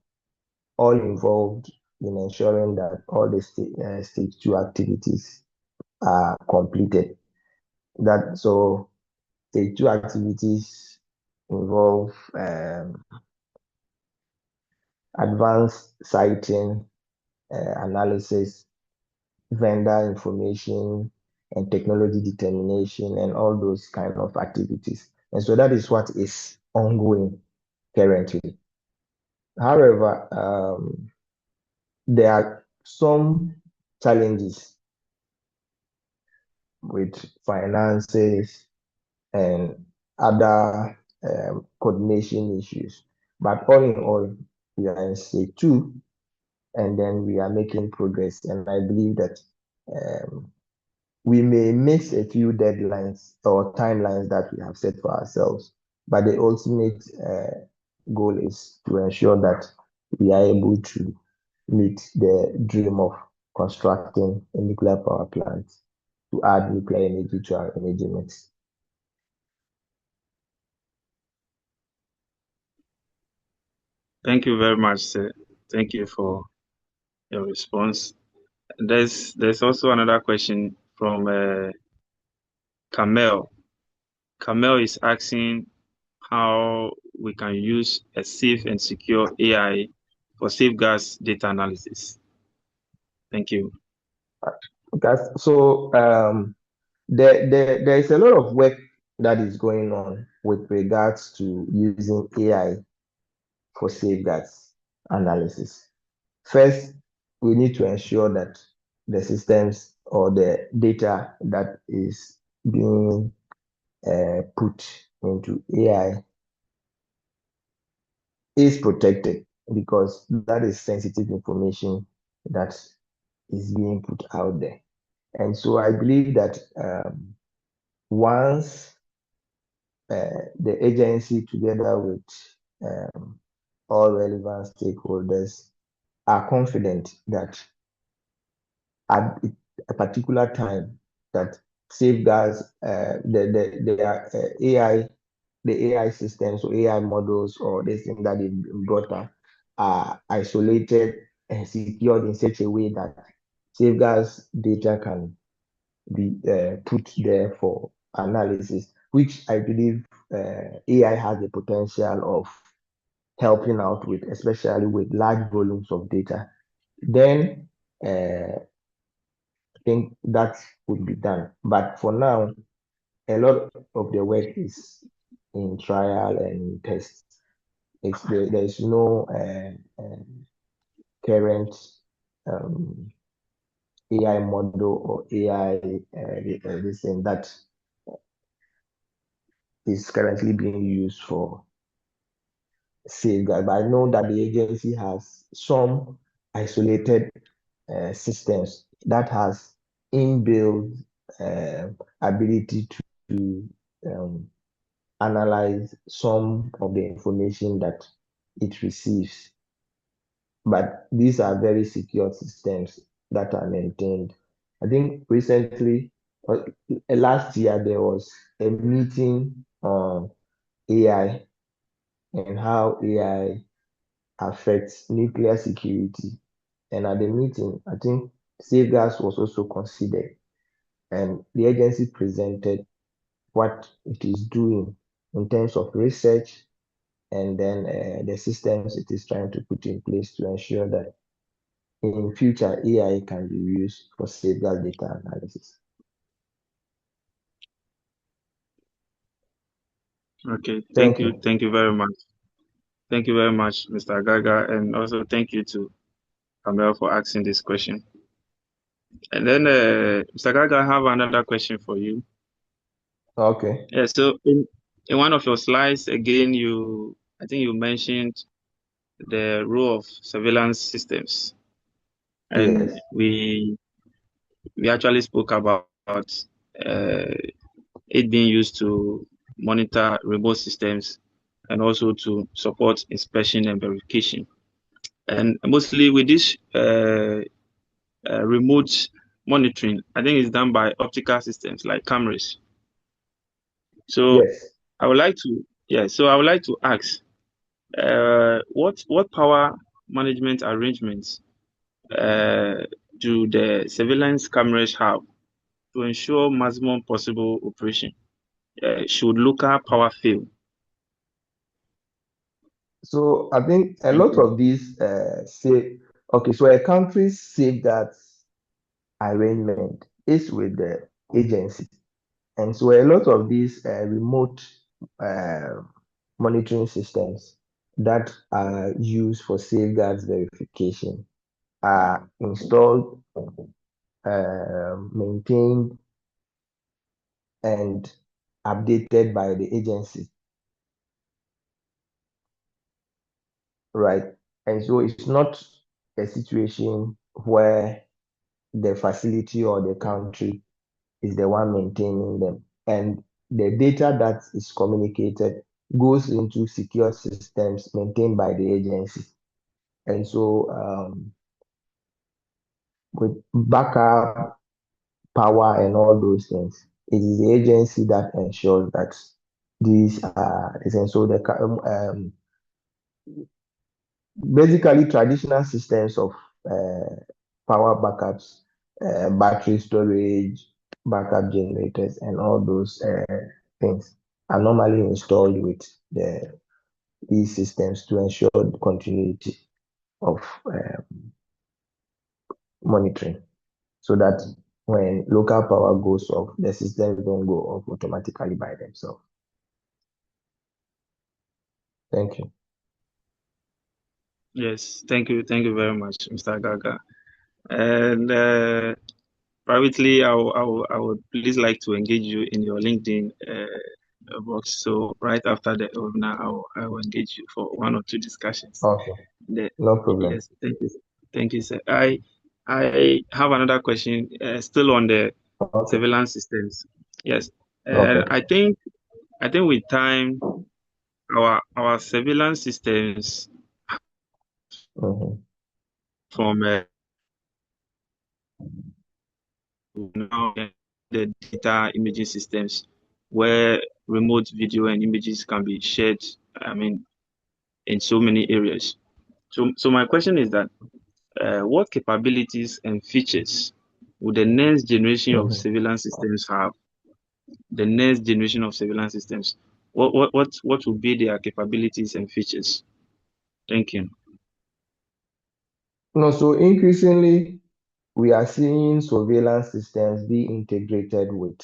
all involved in ensuring that all the stage 2 activities are completed. That so stage 2 activities involve advanced siting, analysis, vendor information, and technology determination, and all those kind of activities. And so that is what is ongoing currently. However, there are some challenges with finances and other coordination issues. But all in all, we are in stage 2, and then we are making progress. And I believe that um, we may miss a few deadlines or timelines that we have set for ourselves, but the ultimate goal is to ensure that we are able to meet the dream of constructing a nuclear power plant to add nuclear energy to our energy mix. Thank you very much, sir. Thank you for your response. There's also another question from Kamel. Kamel is asking how we can use a safe and secure AI for safeguards data analysis. Thank you. Okay, so there is a lot of work that is going on with regards to using AI for safeguards analysis. First, we need to ensure that the systems or the data that is being put into AI is protected, because that is sensitive information that is being put out there. And so I believe that once the agency, together with all relevant stakeholders, are confident that at a particular time that safeguards the AI systems or AI models or this thing that is brought up are isolated and secured in such a way that safeguards data can be put there for analysis, which I believe AI has the potential of helping out with, especially with large volumes of data. Then I think that would be done. But for now, a lot of the work is in trial and test. There's no current AI model or AI this thing that is currently being used for safeguard. But I know that the agency has some isolated systems that has inbuilt ability to um, analyze some of the information that it receives. But these are very secure systems that are maintained. I think recently, last year, there was a meeting on AI and how AI affects nuclear security. And at the meeting, I think safeguards was also considered. And the agency presented what it is doing in terms of research, and then the systems it is trying to put in place to ensure that in future AI can be used for safeguard data analysis. Okay. Thank you. Thank you very much. Thank you very much, Mr. Gaga, and also thank you to Camille for asking this question. And then, Mr. Gaga, I have another question for you. Okay. Yeah. So in one of your slides, again, I think you mentioned the role of surveillance systems, and Yes. we actually spoke about uh, it being used to monitor remote systems and also to support inspection and verification. And mostly with this remote monitoring, I think it's done by optical systems like cameras. So Yes. I would like to, yeah, so I would like to ask, what power management arrangements uh, do the surveillance cameras have to ensure maximum possible operation? Should local power fail? So I think a Thank lot you. of these say, okay, so a country's safeguards arrangement is with the agency. And so a lot of these remote uh, monitoring systems that are used for safeguards verification are installed, maintained, and updated by the agency, right? And so it's not a situation where the facility or the country is the one maintaining them. And the data that is communicated goes into secure systems maintained by the agency. And so with backup power and all those things, it is the agency that ensures that these are, and so basically traditional systems of uh, power backups, battery storage, backup generators, and all those things are normally installed with these systems to ensure the continuity of monitoring so that when local power goes off, the systems don't go off automatically by themselves. Thank you. Yes, thank you very much, Mr. Gaga. And privately, I would please like to engage you in your LinkedIn box. So right after the webinar, I will engage you for one or two discussions. Okay, The, no problem. yes, thank you, sir. I have another question, still on the Okay, surveillance systems. Yes, and okay. I think with time, our surveillance systems Mhm. from now the data imaging systems where remote video and images can be shared, I mean, in so many areas. So my question is that what capabilities and features would the next generation of Mhm. surveillance systems have? The next generation of surveillance systems, what will be their capabilities and features? Thank you. No, so increasingly, we are seeing surveillance systems be integrated with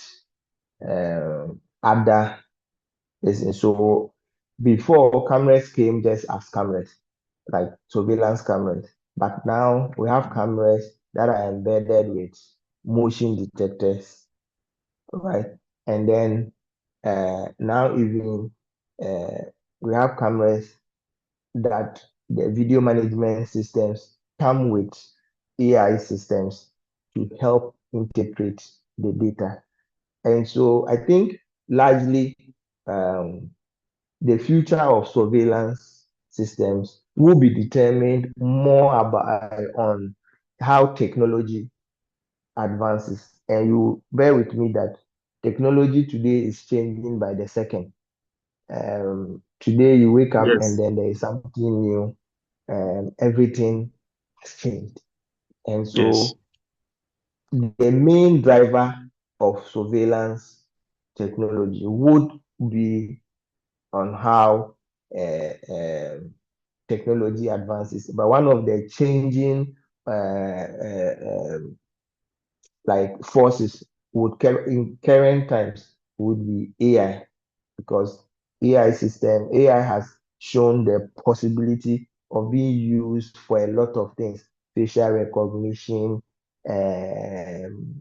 other business. So before cameras came just as cameras, like surveillance cameras, but now we have cameras that are embedded with motion detectors, right? And then now even uh, we have cameras that the video management systems come with AI systems to help interpret the data. And so I think largely um, the future of surveillance systems will be determined more about on how technology advances. And you bear with me that technology today is changing by the second. Today you wake up and Yes, then there is something new, and everything has changed. And yes, so the main driver of surveillance technology would be on how technology advances. But one of the changing like forces in current times would be AI because AI system, AI has shown the possibility of being used for a lot of things, facial recognition, um,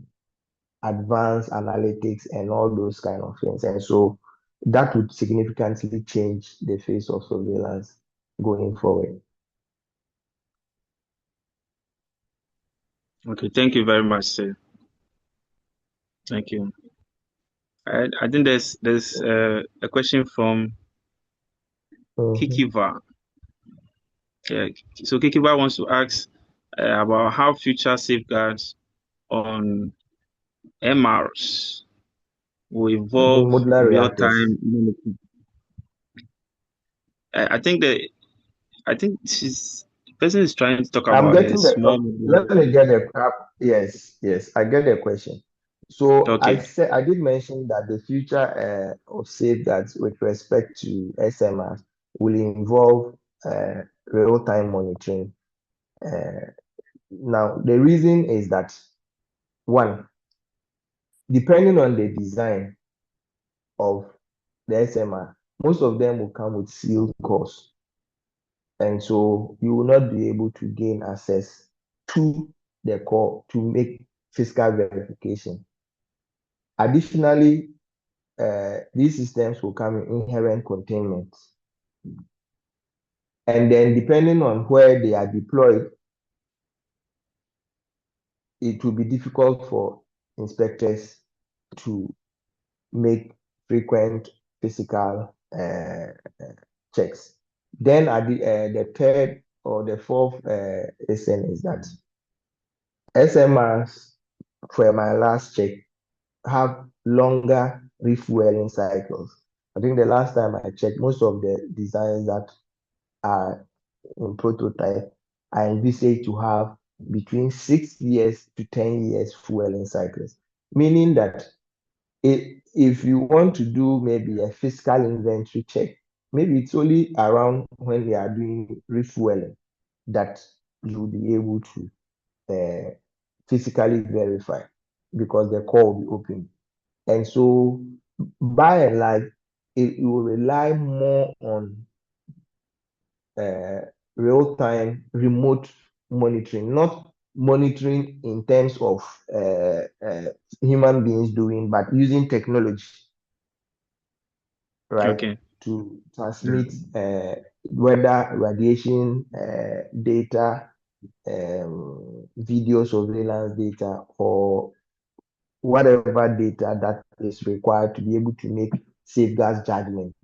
advanced analytics, and all those kind of things. And so that would significantly change the face of surveillance going forward. Okay, thank you very much, sir. Thank you. I think there's a question from Mhm. Kikiva. Yeah, so Kikiva wants to ask about how future safeguards on MRs will You mean involve modular reactors? real-time monitoring. I think that I think she's the person is trying to talk I'm about the getting the. small Let me get the. Yes, yes, I get the question. So I okay, said I did mention that the future of safeguards with respect to SMRs will involve real-time monitoring. Uh, Now the reason is that one, depending on the design of the SMR, most of them will come with sealed cores, and so you will not be able to gain access to the core to make physical verification. Additionally, these systems will come in inherent containment. And then depending on where they are deployed, it will be difficult for inspectors to make frequent physical checks. Then at the third or the fourth SN is that SMRs, for my last check, have longer refueling cycles. I think the last time I checked, most of the designs that are in prototype are envisaged to have between 6 years to 10 years fueling cycles, meaning that if you want to do maybe a physical inventory check, maybe it's only around when they are doing refueling that you will be able to uh, physically verify because the core will be open. And so, by and large, it will rely more on uh, real-time remote monitoring, not monitoring in terms of human beings doing, but using technology, right, okay, to yeah, transmit weather, radiation data, video surveillance data, or whatever data that is required to be able to make safeguard judgment.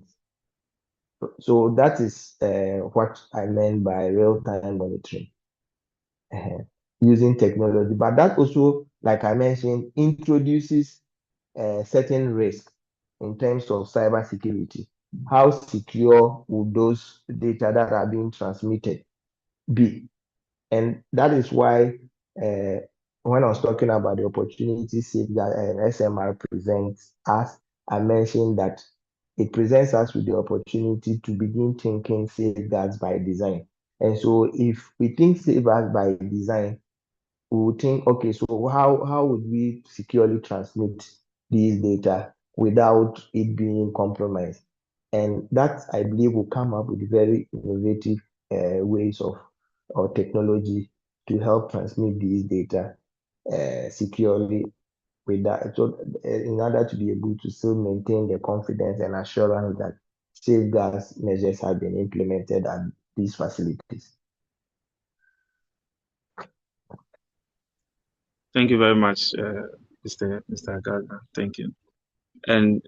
So that is what I meant by real-time monitoring using technology. But that also, like I mentioned, introduces certain risk in terms of cybersecurity. How secure would those data that are being transmitted be? And that is why uh, when I was talking about the opportunities that SMR presents us, I mentioned that it presents us with the opportunity to begin thinking safeguards by design. And so if we think safeguards by design, we would think, okay, so how would we securely transmit these data without it being compromised? And that, I believe, will come up with very innovative ways of or technology to help transmit these data securely with that. So, in order to be able to still maintain the confidence and assurance that safeguards measures have been implemented at these facilities. thank you very much, Mr. Gaga. Thank you. And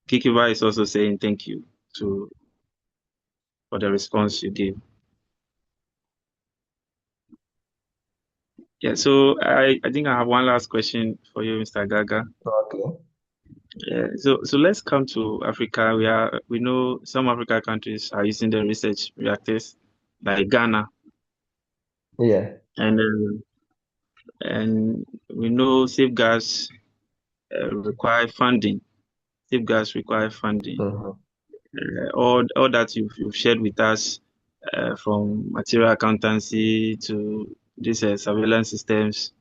Kikiva is also saying thank you to for the response you gave. Yeah, so I think I have one last question for you, Mr. Gaga. Okay. Yeah, so let's come to Africa. We know some Africa countries are using the research reactors, like Ghana, Yeah. and and we know safeguards require funding. Safeguards require funding. Mhm. All that you've shared with us, from material accountancy to these surveillance systems,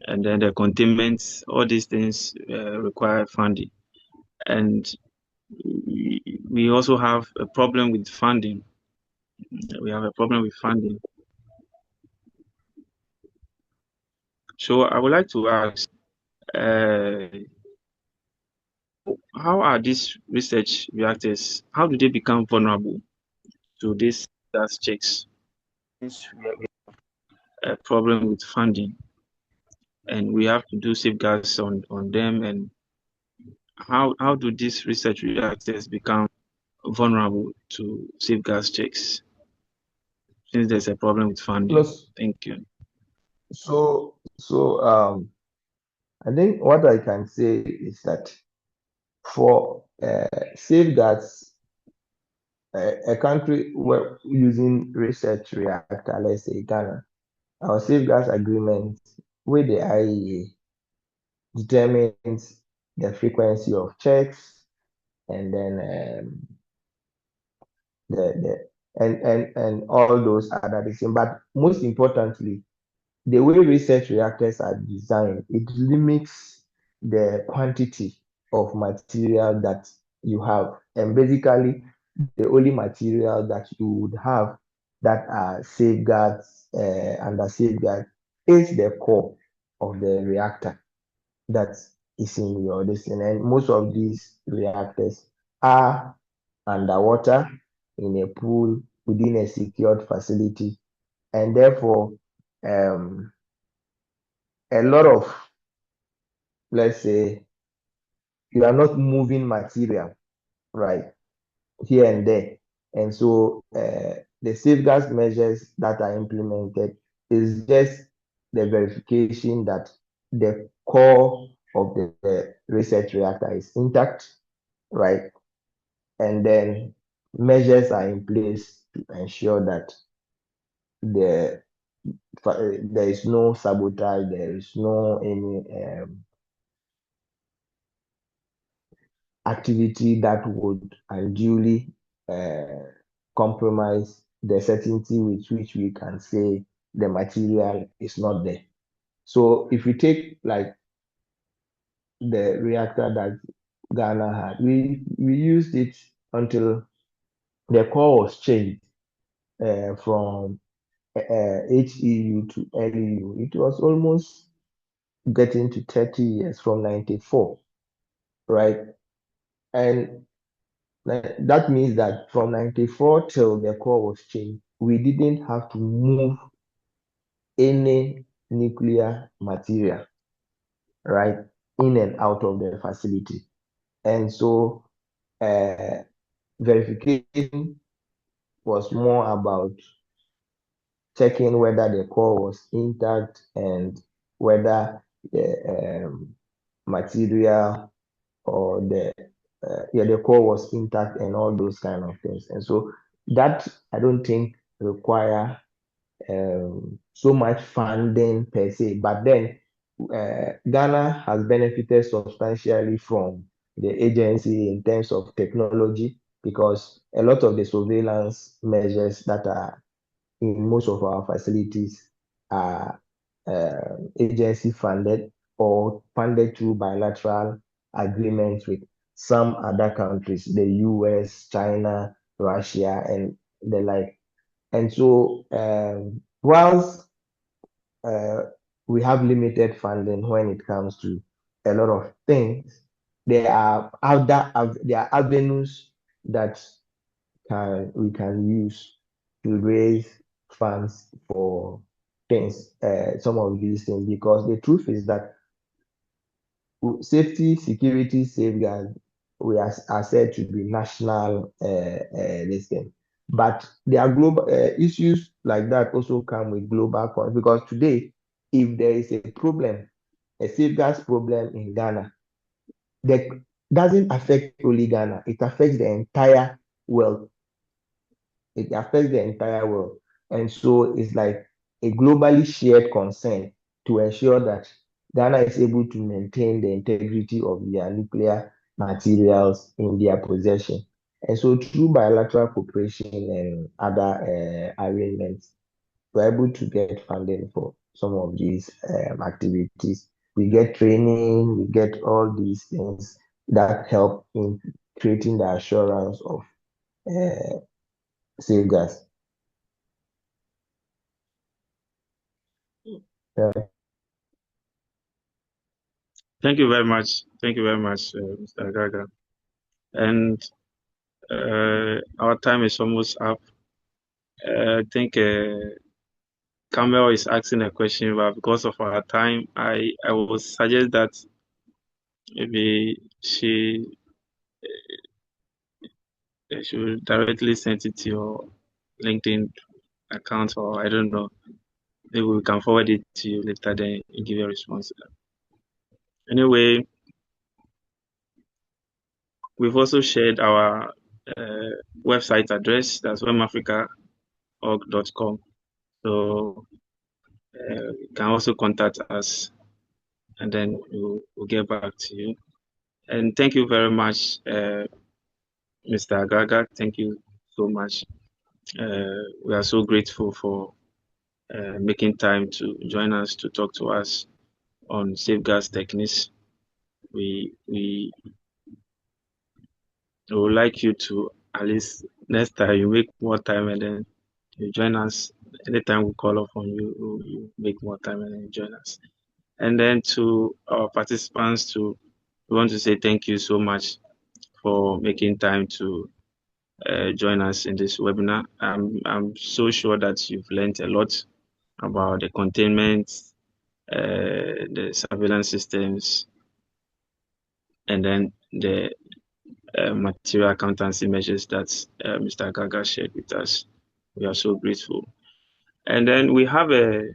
and then the containment, all these things require funding. And we also have a problem with funding. We have a problem with funding. So I would like to ask, uh, how are these research reactors, how do they become vulnerable to these gas checks? Since we have a problem with funding and we have to do safeguards on them, and how do these research reactors become vulnerable to safeguards checks since there's a problem with funding? Plus, Thank you. so I think what I can say is that for safeguards, a country using research reactor, let's say Ghana, our safeguards agreement with the IEA determines the frequency of checks and then and all those other things. But most importantly, the way research reactors are designed, it limits the quantity of material that you have. And basically, the only material that you would have that are safeguards under safeguard is the core of the reactor that is in your distance. And most of these reactors are underwater in a pool within a secured facility. And therefore, um, a lot of, let's say, you are not moving material, right, here and there. And so the safeguards measures that are implemented is just the verification that the core of the research reactor is intact, right? And then measures are in place to ensure that the there is no sabotage, there is no any activity that would unduly uh, compromise the certainty with which we can say the material is not there. So if we take like the reactor that Ghana had, we used it until the core was changed from HEU to LEU. It was almost getting to 30 years from 94, right? And that means that from 94 till the core was changed, we didn't have to move any nuclear material, right, in and out of the facility. And so uh, verification was more about checking whether the core was intact and whether the material or the core was intact and all those kind of things. And so that I don't think require so much funding per se. But then Ghana has benefited substantially from the agency in terms of technology because a lot of the surveillance measures that are in most of our facilities are agency funded or funded through bilateral agreements with some other countries, the US, China, Russia, and the like. And so, whilst uh, we have limited funding when it comes to a lot of things, there are avenues that can we can use to raise funds for things, some of these things, because the truth is that safety, security, safeguard, are said to be national this thing. But there are global issues like that also come with global because today, if there is a problem, a safeguards problem in Ghana, that doesn't affect only Ghana, it affects the entire world. It affects the entire world. And so it's like a globally shared concern to ensure that Ghana is able to maintain the integrity of their nuclear materials in their possession. And so through bilateral cooperation and other arrangements, we're able to get funding for some of these activities. We get training, we get all these things that help in creating the assurance of safeguards. Yeah. Thank you very much. Thank you very much, Mr. Gaga. And our time is almost up. I think Camel is asking a question, but because of our time, I would suggest that maybe she should directly send it to your LinkedIn account, or I don't know. Maybe we can forward it to you later, then you give a response. Anyway, we've also shared our website address. That's wemafrica.org.com. So you can also contact us, and then we'll get back to you. And thank you very much, Mr. Agaga. Thank you so much. We are so grateful for making time to join us to talk to us on safeguards techniques. We would like you to, at least next time, you make more time and then you join us. Anytime we call upon you, you make more time and then you join us. And then to our participants, we want to say thank you so much for making time to join us in this webinar. I'm so sure that you've learned a lot about the containment, the surveillance systems, and then the material accountancy measures that Mr. Gaga shared with us. We are so grateful. And then we have a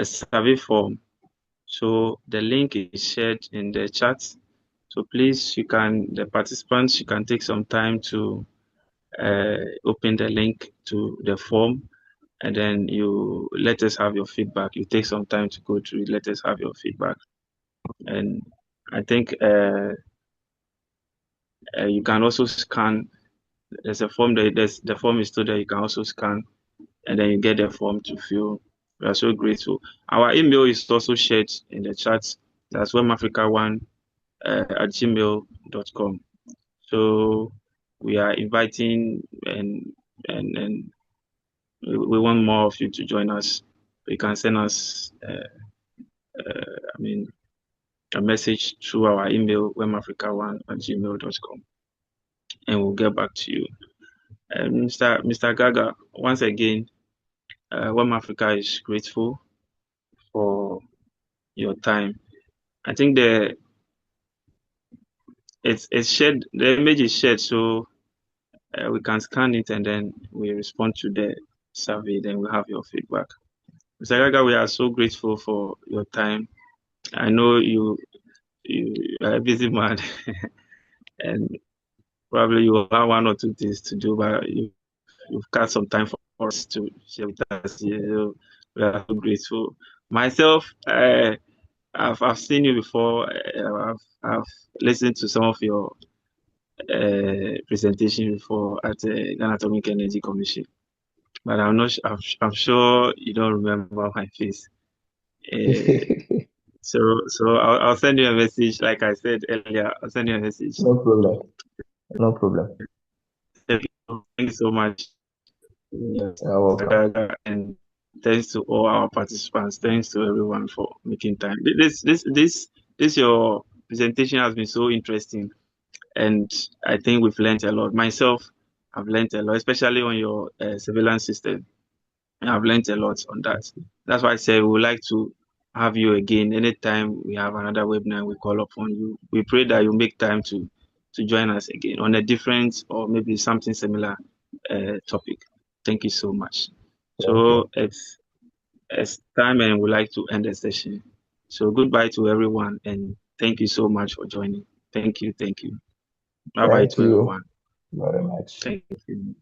survey form. So the link is shared in the chat. So please, the participants, you can take some time to open the link to the form, and then you let us have your feedback. You take some time to go through it, let us have your feedback. And I think you can also scan. There's a form the form is still there. You can also scan, and then you get the form to fill. We are so grateful. Our email is also shared in the chat. That's Wem'Afrika1 at gmail.com. So we are inviting and we want more of you to join us. You can send us, a message through our email, wemafrica1 at gmail.com, and we'll get back to you. Mr. Gaga, once again, Wem'Afrika is grateful for your time. I think it's shared, the image is shared, so we can scan it and then we respond to the survey, then we'll have your feedback. Mr. Gaga, we are so grateful for your time. I know you are a busy man and probably you will have one or two things to do, but you've cut some time for us to share with us here. So we are so grateful. Myself, I've seen you before. I've listened to some of your presentation before at the Ghana Atomic Energy Commission, but I'm not. I'm sure you don't remember my face. So I'll send you a message. Like I said earlier, I'll send you a message. No problem. No problem. Thank you so much. You're welcome. And thanks to all our participants. Thanks to everyone for making time. This your presentation has been so interesting, and I think we've learned a lot. Myself, I've learned a lot, especially on your surveillance system. I've learned a lot on that. That's why I said we would like to have you again anytime we have another webinar. We call upon you. We pray that you make time to join us again on a different or maybe something similar topic. Thank you so much. So it's time, and we'd like to end the session. So goodbye to everyone, and thank you so much for joining. Thank you. Bye bye Thank to you everyone. very much. Thank you.